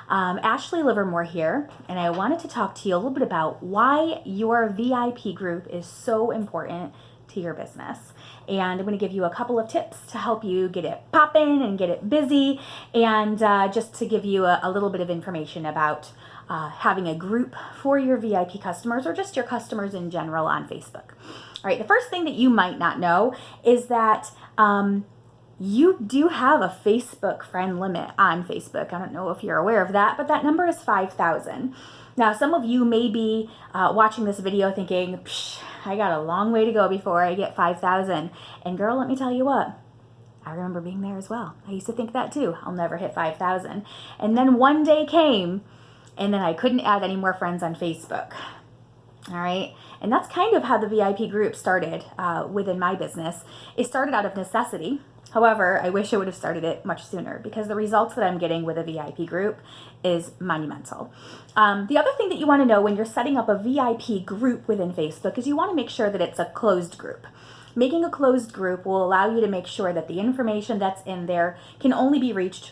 Ashley Livermore here, and I wanted to talk to you a little bit about why your VIP group is so important to your business. And I'm going to give you a couple of tips to help you get it popping and get it busy, and just to give you a little bit of information about having a group for your VIP customers or just your customers in general on Facebook. All right, the first thing that you might not know is that you do have a Facebook friend limit on Facebook. I don't know if you're aware of that, but that number is 5,000. Now, some of you may be watching this video thinking, I got a long way to go before I get 5,000. And girl, let me tell you what, I remember being there as well. I used to think that too. I'll never hit 5,000. And then one day came, and then I couldn't add any more friends on Facebook. All right. And that's kind of how the VIP group started within my business. It started out of necessity. However, I wish I would have started it much sooner because the results that I'm getting with a VIP group is monumental. The other thing that you want to know when you're setting up a VIP group within Facebook is you want to make sure that it's a closed group. Making a closed group will allow you to make sure that the information that's in there can only be reached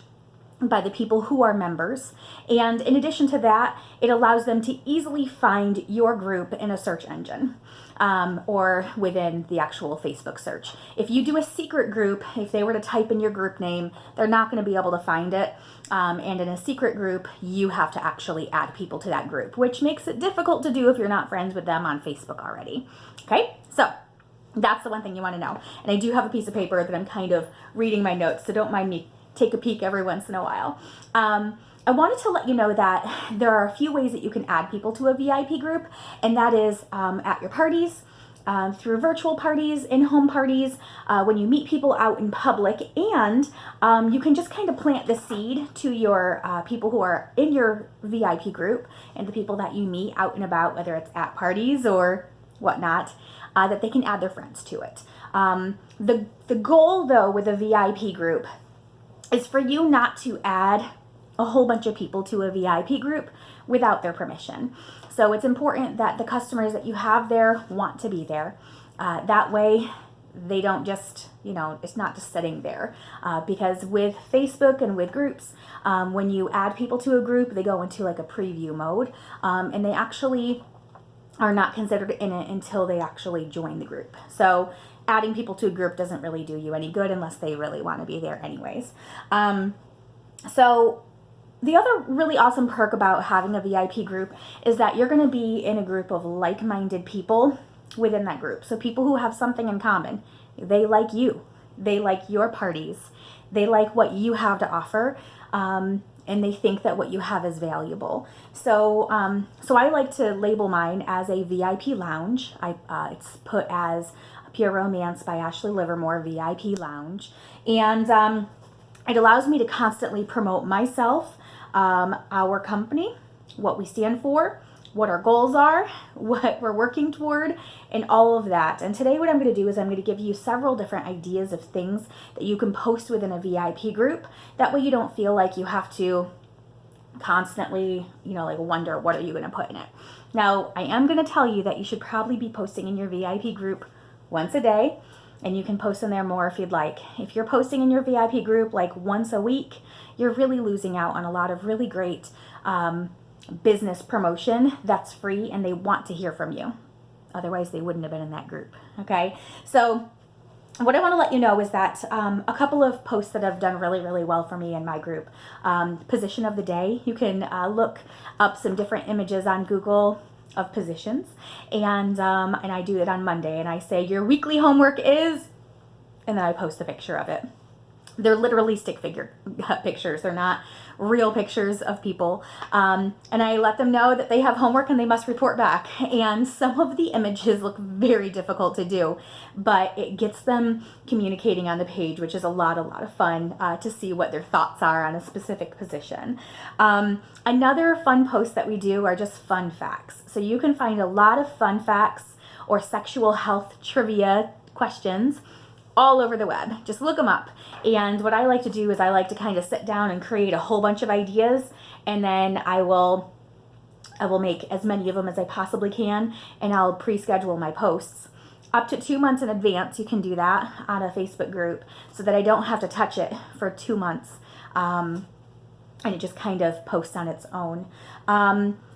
by the people who are members. And in addition to that, it allows them to easily find your group in a search engine or within the actual Facebook search. If you do a secret group, if they were to type in your group name, they're not going to be able to find it. And in a secret group, you have to actually add people to that group, which makes it difficult to do if you're not friends with them on Facebook already. Okay, so that's the one thing you want to know. And I do have a piece of paper that I'm kind of reading my notes, so don't mind me take a peek every once in a while. I wanted to let you know that there are a few ways that you can add people to a VIP group, and that is at your parties, through virtual parties, in-home parties, when you meet people out in public, and you can just kind of plant the seed to your people who are in your VIP group and the people that you meet out and about, whether it's at parties or whatnot, that they can add their friends to it. The goal, though, with a VIP group is for you not to add a whole bunch of people to a VIP group without their permission. So it's important that the customers that you have there want to be there. That way they don't just, it's not just sitting there. Because with Facebook and with groups, when you add people to a group, they go into like a preview mode, and they actually are not considered in it until they actually join the group. So adding people to a group doesn't really do you any good unless they really want to be there anyways. So the other really awesome perk about having a VIP group is that you're going to be in a group of like-minded people within that group. So people who have something in common. They like you. They like your parties. They like what you have to offer. And they think that what you have is valuable. So I like to label mine as a VIP lounge. It's put as Pure Romance by Ashley Livermore, VIP Lounge. And it allows me to constantly promote myself, our company, what we stand for, what our goals are, what we're working toward, and all of that. And today what I'm going to do is I'm going to give you several different ideas of things that you can post within a VIP group. That way you don't feel like you have to constantly, wonder what are you going to put in it. Now, I am going to tell you that you should probably be posting in your VIP group once a day, and you can post in there more if you'd like. If you're posting in your VIP group like once a week, you're really losing out on a lot of really great business promotion that's free, and they want to hear from you. Otherwise, they wouldn't have been in that group. Okay, so what I want to let you know is that a couple of posts that have done really, really well for me in my group. Position of the day. You can look up some different images on Google of positions, and I do it on Monday, and I say your weekly homework is, and then I post a picture of it. They're literally stick figure pictures. They're not real pictures of people. And I let them know that they have homework and they must report back. And some of the images look very difficult to do, but it gets them communicating on the page, which is a lot of fun to see what their thoughts are on a specific position. Another fun post that we do are just fun facts. So you can find a lot of fun facts or sexual health trivia questions all over the web. Just look them up. And what I like to do is I like to kind of sit down and create a whole bunch of ideas, and then I will make as many of them as I possibly can, and I'll pre-schedule my posts. Up to 2 months in advance, you can do that on a Facebook group so that I don't have to touch it for 2 months. and it just kind of posts on its own.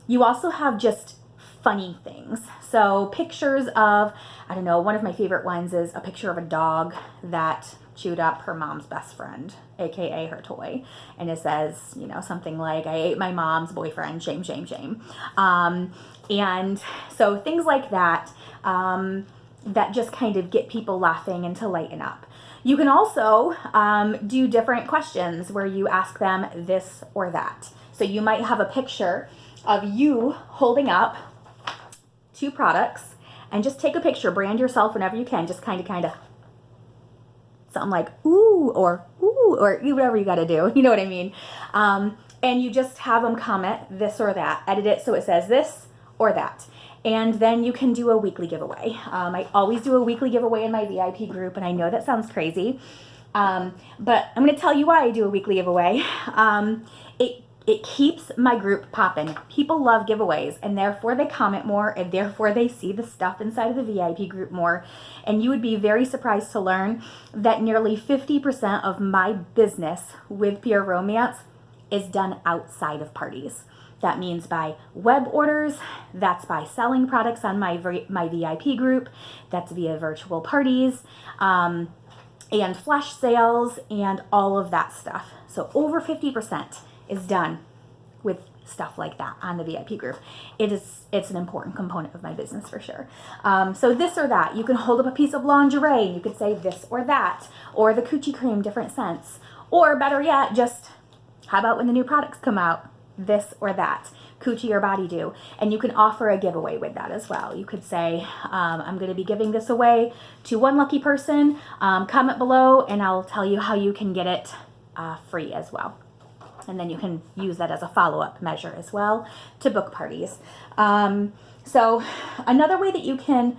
You also have just funny things. So pictures of, I don't know, one of my favorite ones is a picture of a dog that chewed up her mom's best friend, aka her toy. And it says, you know, something like, I ate my mom's boyfriend, shame, shame, shame. And so things like that, that just kind of get people laughing and to lighten up. You can also do different questions where you ask them this or that. So you might have a picture of you holding up 2 products, and just take a picture, brand yourself whenever you can, just kind of something like ooh or whatever you got to do, you know what I mean? And you just have them comment this or that, edit it so it says this or that. And then you can do a weekly giveaway. I always do a weekly giveaway in my VIP group, and I know that sounds crazy, but I'm going to tell you why I do a weekly giveaway. It keeps my group popping. People love giveaways, and therefore they comment more, and therefore they see the stuff inside of the VIP group more. And you would be very surprised to learn that nearly 50% of my business with Pure Romance is done outside of parties. That means by web orders, that's by selling products on my VIP group, that's via virtual parties, and flash sales, and all of that stuff. So over 50% is done with stuff like that on the VIP group. It's an important component of my business for sure. So this or that, you can hold up a piece of lingerie and you could say this or that, or the coochie cream, different scents, or better yet, just how about when the new products come out, this or that, coochie or body dew. And you can offer a giveaway with that as well. You could say, I'm going to be giving this away to one lucky person. Comment below and I'll tell you how you can get it free as well. And then you can use that as a follow-up measure as well to book parties. So another way that you can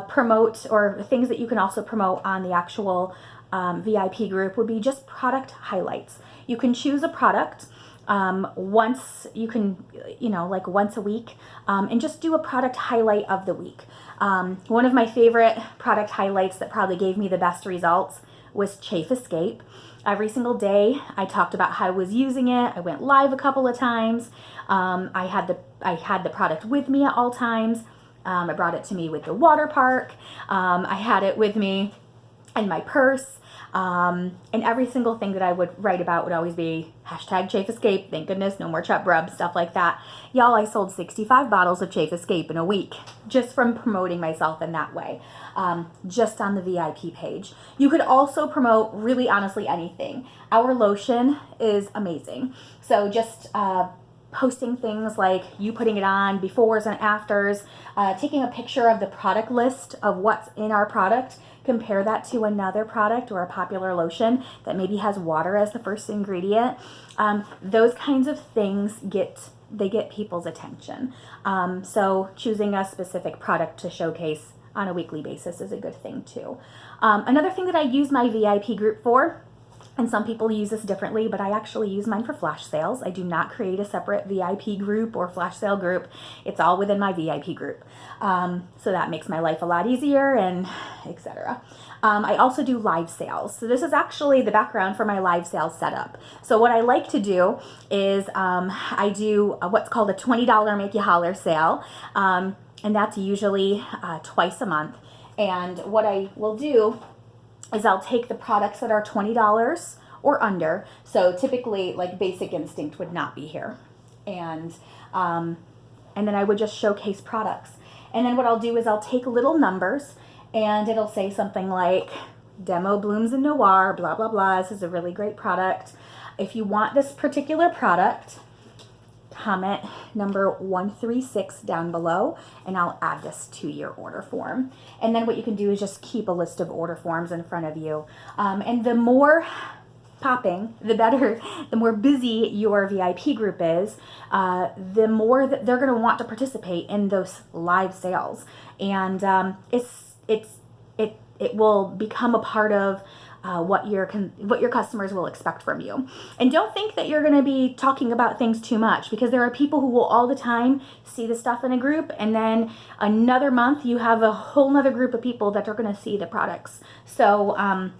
promote, or things that you can also promote on the actual VIP group, would be just product highlights. You can choose a product once, you can, like once a week, and just do a product highlight of the week. One of my favorite product highlights that probably gave me the best results was Chafe Escape. Every single day I talked about how I was using it. I went live a couple of times. I had the product with me at all times. I brought it to me with the water park. I had it with me in my purse. And every single thing that I would write about would always be hashtag Chafe Escape. Thank goodness, no more Chup Rub, stuff like that. Y'all, I sold 65 bottles of Chafe Escape in a week just from promoting myself in that way, just on the VIP page. You could also promote really honestly anything. Our lotion is amazing. So just posting things like you putting it on, befores and afters, taking a picture of the product list of what's in our product, compare that to another product or a popular lotion that maybe has water as the first ingredient. Those kinds of things get people's attention. So choosing a specific product to showcase on a weekly basis is a good thing too. Another thing that I use my VIP group for, and some people use this differently, but I actually use mine for flash sales. I do not create a separate VIP group or flash sale group. It's all within my VIP group. So that makes my life a lot easier, and etc. I also do live sales. So this is actually the background for my live sales setup. So what I like to do is I do what's called a $20 Make You Holler sale. And that's usually twice a month. And what I will do is I'll take the products that are $20 or under. So typically, like Basic Instinct would not be here. And then I would just showcase products. And then what I'll do is I'll take little numbers, and it'll say something like Demo Blooms in Noir, blah, blah, blah. This is a really great product. If you want this particular product, comment number 136 down below, and I'll add this to your order form. And then what you can do is just keep a list of order forms in front of you. And the more popping, the better, the more busy your VIP group is, the more that they're going to want to participate in those live sales. And it will become a part of what your customers will expect from you. And don't think that you're going to be talking about things too much, because there are people who will all the time see the stuff in a group, and then another month you have a whole nother group of people that are going to see the products. So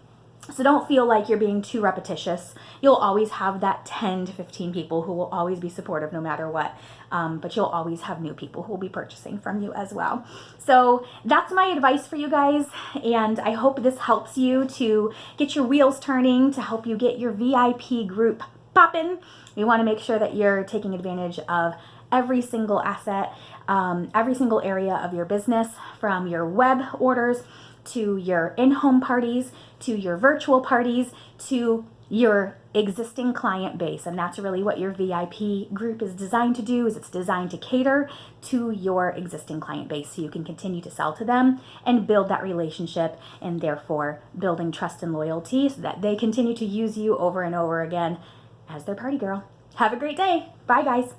So don't feel like you're being too repetitious. You'll always have that 10 to 15 people who will always be supportive no matter what. But you'll always have new people who will be purchasing from you as well. So that's my advice for you guys. And I hope this helps you to get your wheels turning, to help you get your VIP group popping. We want to make sure that you're taking advantage of every single asset, every single area of your business, from your web orders to your in-home parties, to your virtual parties, to your existing client base. And that's really what your VIP group is designed to do, is it's designed to cater to your existing client base so you can continue to sell to them and build that relationship, and therefore building trust and loyalty so that they continue to use you over and over again as their party girl. Have a great day. Bye, guys.